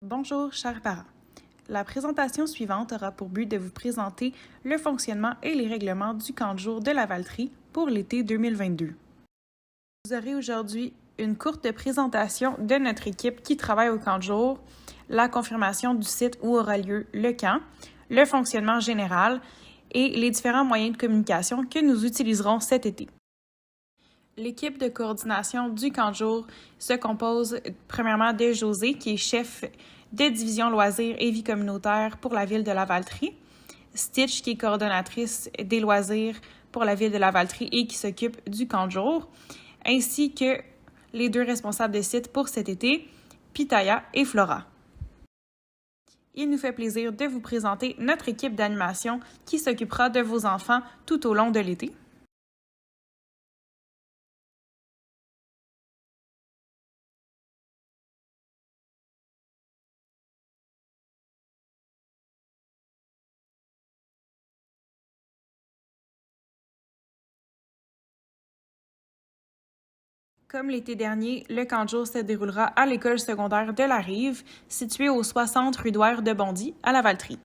Bonjour, chers parents. La présentation suivante aura pour but de vous présenter le fonctionnement et les règlements du camp de jour de la Valtrie pour l'été 2022. Vous aurez aujourd'hui une courte présentation de notre équipe qui travaille au camp de jour, la confirmation du site où aura lieu le camp, le fonctionnement général et les différents moyens de communication que nous utiliserons cet été. L'équipe de coordination du camp de jour se compose premièrement de José, qui est chef de division loisirs et vie communautaire pour la ville de la Valtrie, Stitch, qui est coordonnatrice des loisirs pour la ville de la Valtrie et qui s'occupe du camp de jour, ainsi que les deux responsables de site pour cet été, Pitaya et Flora. Il nous fait plaisir de vous présenter notre équipe d'animation qui s'occupera de vos enfants tout au long de l'été. Comme l'été dernier, le camp de jour se déroulera à l'école secondaire de la Rive, située au 60 rue Douaire de Bondy, à la Valtrie.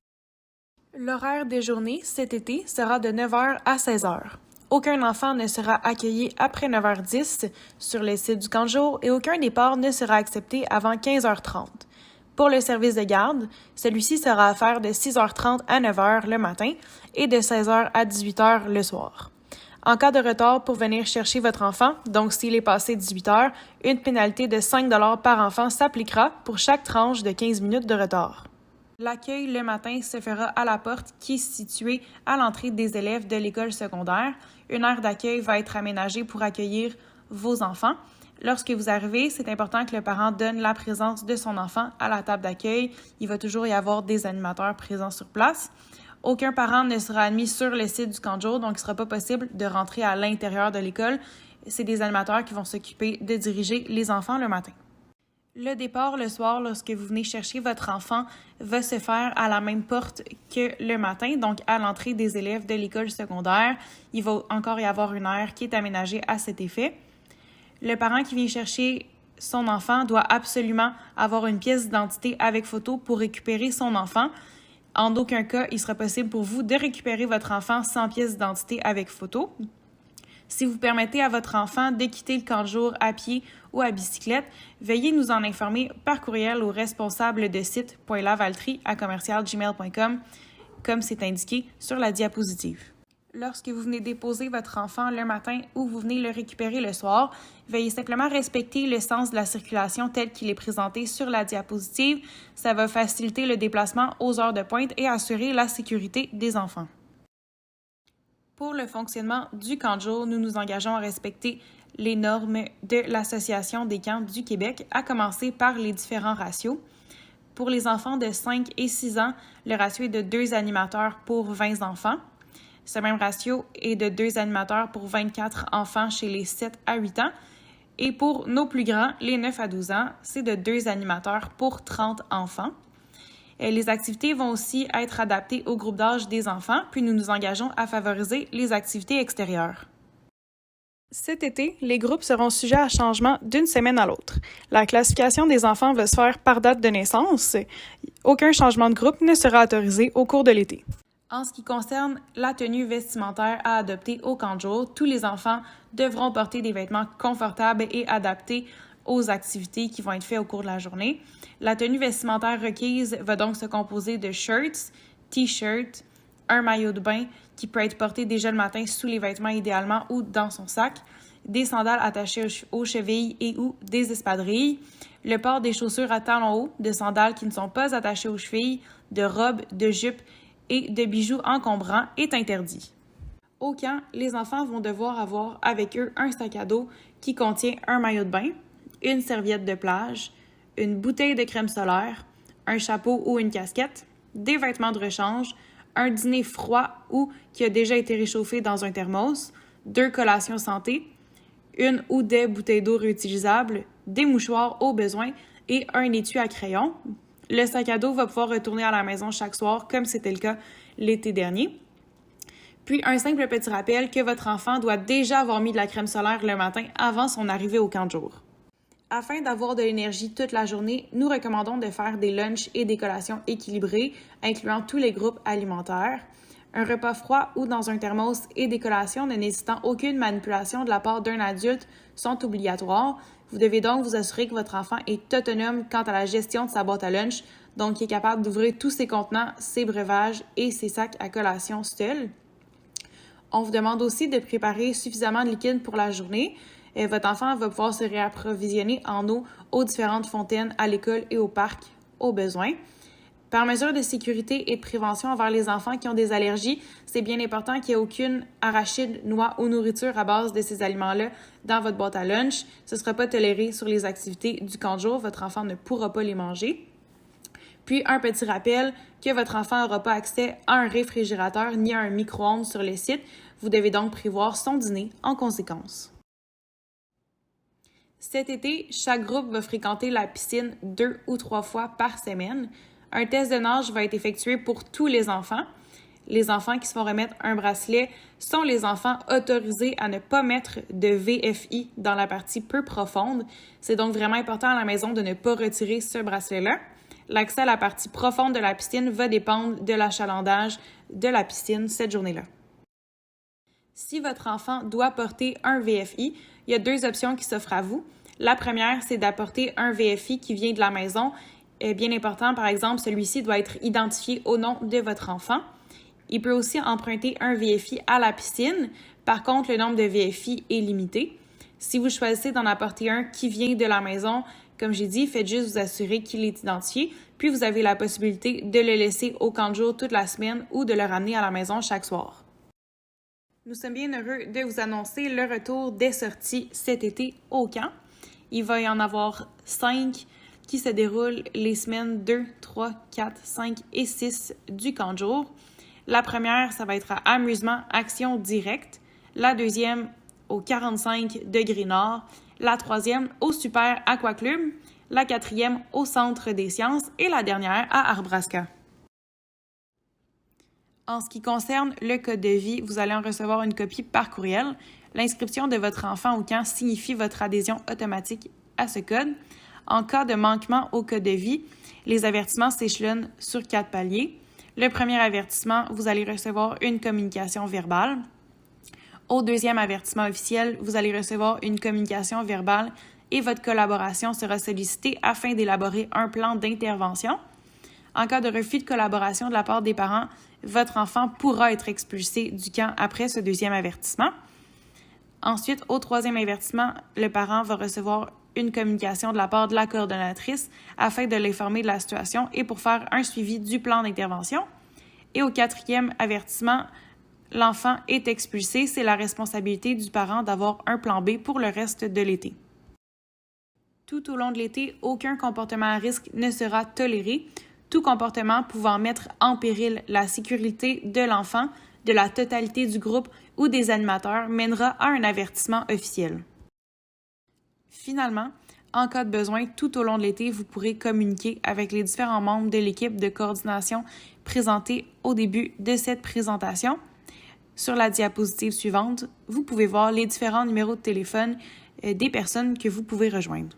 L'horaire des journées cet été sera de 9h à 16h. Aucun enfant ne sera accueilli après 9h10 sur le site du camp de jour et aucun départ ne sera accepté avant 15h30. Pour le service de garde, celui-ci sera à faire de 6h30 à 9h le matin et de 16h à 18h le soir. En cas de retard pour venir chercher votre enfant, donc s'il est passé 18 heures, une pénalité de 5 $ par enfant s'appliquera pour chaque tranche de 15 minutes de retard. L'accueil le matin se fera à la porte qui est située à l'entrée des élèves de l'école secondaire. Une aire d'accueil va être aménagée pour accueillir vos enfants. Lorsque vous arrivez, c'est important que le parent donne la présence de son enfant à la table d'accueil. Il va toujours y avoir des animateurs présents sur place. Aucun parent ne sera admis sur le site du camp de jour, donc il ne sera pas possible de rentrer à l'intérieur de l'école. C'est des animateurs qui vont s'occuper de diriger les enfants le matin. Le départ le soir, lorsque vous venez chercher votre enfant, va se faire à la même porte que le matin, donc à l'entrée des élèves de l'école secondaire. Il va encore y avoir une aire qui est aménagée à cet effet. Le parent qui vient chercher son enfant doit absolument avoir une pièce d'identité avec photo pour récupérer son enfant. En aucun cas, il sera possible pour vous de récupérer votre enfant sans pièce d'identité avec photo. Si vous permettez à votre enfant de quitter le camp de jour à pied ou à bicyclette, veuillez nous en informer par courriel au responsable de site.lavaltrie@commercialgmail.com, comme c'est indiqué sur la diapositive. Lorsque vous venez déposer votre enfant le matin ou vous venez le récupérer le soir, veuillez simplement respecter le sens de la circulation tel qu'il est présenté sur la diapositive. Ça va faciliter le déplacement aux heures de pointe et assurer la sécurité des enfants. Pour le fonctionnement du camp de jour, nous nous engageons à respecter les normes de l'Association des camps du Québec, à commencer par les différents ratios. Pour les enfants de 5 et 6 ans, le ratio est de 2 animateurs pour 20 enfants. Ce même ratio est de 2 animateurs pour 24 enfants chez les 7 à 8 ans. Et pour nos plus grands, les 9 à 12 ans, c'est de 2 animateurs pour 30 enfants. Les activités vont aussi être adaptées au groupe d'âge des enfants, puis nous nous engageons à favoriser les activités extérieures. Cet été, les groupes seront sujets à changement d'une semaine à l'autre. La classification des enfants va se faire par date de naissance. Aucun changement de groupe ne sera autorisé au cours de l'été. En ce qui concerne la tenue vestimentaire à adopter au camp de jour, tous les enfants devront porter des vêtements confortables et adaptés aux activités qui vont être faites au cours de la journée. La tenue vestimentaire requise va donc se composer de shirts, t-shirts, un maillot de bain qui peut être porté déjà le matin sous les vêtements idéalement ou dans son sac, des sandales attachées aux chevilles et ou des espadrilles, le port des chaussures à talons hauts, de sandales qui ne sont pas attachées aux chevilles, de robes, de jupes et de bijoux encombrants est interdit. Au camp, les enfants vont devoir avoir avec eux un sac à dos qui contient un maillot de bain, une serviette de plage, une bouteille de crème solaire, un chapeau ou une casquette, des vêtements de rechange, un dîner froid ou qui a déjà été réchauffé dans un thermos, 2 collations santé, une ou des bouteilles d'eau réutilisables, des mouchoirs au besoin et un étui à crayon. Le sac à dos va pouvoir retourner à la maison chaque soir, comme c'était le cas l'été dernier. Puis, un simple petit rappel que votre enfant doit déjà avoir mis de la crème solaire le matin avant son arrivée au camp de jour. Afin d'avoir de l'énergie toute la journée, nous recommandons de faire des lunchs et des collations équilibrées, incluant tous les groupes alimentaires. Un repas froid ou dans un thermos et des collations ne nécessitant aucune manipulation de la part d'un adulte sont obligatoires. Vous devez donc vous assurer que votre enfant est autonome quant à la gestion de sa boîte à lunch, donc il est capable d'ouvrir tous ses contenants, ses breuvages et ses sacs à collation seul. On vous demande aussi de préparer suffisamment de liquide pour la journée. Votre enfant va pouvoir se réapprovisionner en eau aux différentes fontaines à l'école et au parc au besoin. Par mesure de sécurité et de prévention envers les enfants qui ont des allergies, c'est bien important qu'il n'y ait aucune arachide, noix ou nourriture à base de ces aliments-là dans votre boîte à lunch. Ce ne sera pas toléré sur les activités du camp de jour. Votre enfant ne pourra pas les manger. Puis, un petit rappel que votre enfant n'aura pas accès à un réfrigérateur ni à un micro-ondes sur le site. Vous devez donc prévoir son dîner en conséquence. Cet été, chaque groupe va fréquenter la piscine 2 ou 3 fois par semaine. Un test de nage va être effectué pour tous les enfants. Les enfants qui se font remettre un bracelet sont les enfants autorisés à ne pas mettre de VFI dans la partie peu profonde. C'est donc vraiment important à la maison de ne pas retirer ce bracelet-là. L'accès à la partie profonde de la piscine va dépendre de l'achalandage de la piscine cette journée-là. Si votre enfant doit porter un VFI, il y a 2 options qui s'offrent à vous. La première, c'est d'apporter un VFI qui vient de la maison. Bien important, par exemple, celui-ci doit être identifié au nom de votre enfant. Il peut aussi emprunter un VFI à la piscine. Par contre, le nombre de VFI est limité. Si vous choisissez d'en apporter un qui vient de la maison, comme j'ai dit, faites juste vous assurer qu'il est identifié. Puis, vous avez la possibilité de le laisser au camp de jour toute la semaine ou de le ramener à la maison chaque soir. Nous sommes bien heureux de vous annoncer le retour des sorties cet été au camp. Il va y en avoir 5 qui se déroulent les semaines 2, 3, 4, 5 et 6 du camp de jour. La première, ça va être à Amusement Action Directe. La deuxième, au 45 degrés Nord. La troisième, au Super Aquaclub. La quatrième, au Centre des Sciences. Et la dernière, à Arbrasca. En ce qui concerne le code de vie, vous allez en recevoir une copie par courriel. L'inscription de votre enfant au camp signifie votre adhésion automatique à ce code. En cas de manquement au code de vie, les avertissements s'échelonnent sur 4 paliers. Le premier avertissement, vous allez recevoir une communication verbale. Au deuxième avertissement officiel, vous allez recevoir une communication verbale et votre collaboration sera sollicitée afin d'élaborer un plan d'intervention. En cas de refus de collaboration de la part des parents, votre enfant pourra être expulsé du camp après ce deuxième avertissement. Ensuite, au troisième avertissement, le parent va recevoir une communication de la part de la coordonnatrice afin de l'informer de la situation et pour faire un suivi du plan d'intervention. Et au quatrième avertissement, l'enfant est expulsé. C'est la responsabilité du parent d'avoir un plan B pour le reste de l'été. Tout au long de l'été, aucun comportement à risque ne sera toléré. Tout comportement pouvant mettre en péril la sécurité de l'enfant, de la totalité du groupe ou des animateurs mènera à un avertissement officiel. Finalement, en cas de besoin, tout au long de l'été, vous pourrez communiquer avec les différents membres de l'équipe de coordination présentée au début de cette présentation. Sur la diapositive suivante, vous pouvez voir les différents numéros de téléphone des personnes que vous pouvez rejoindre.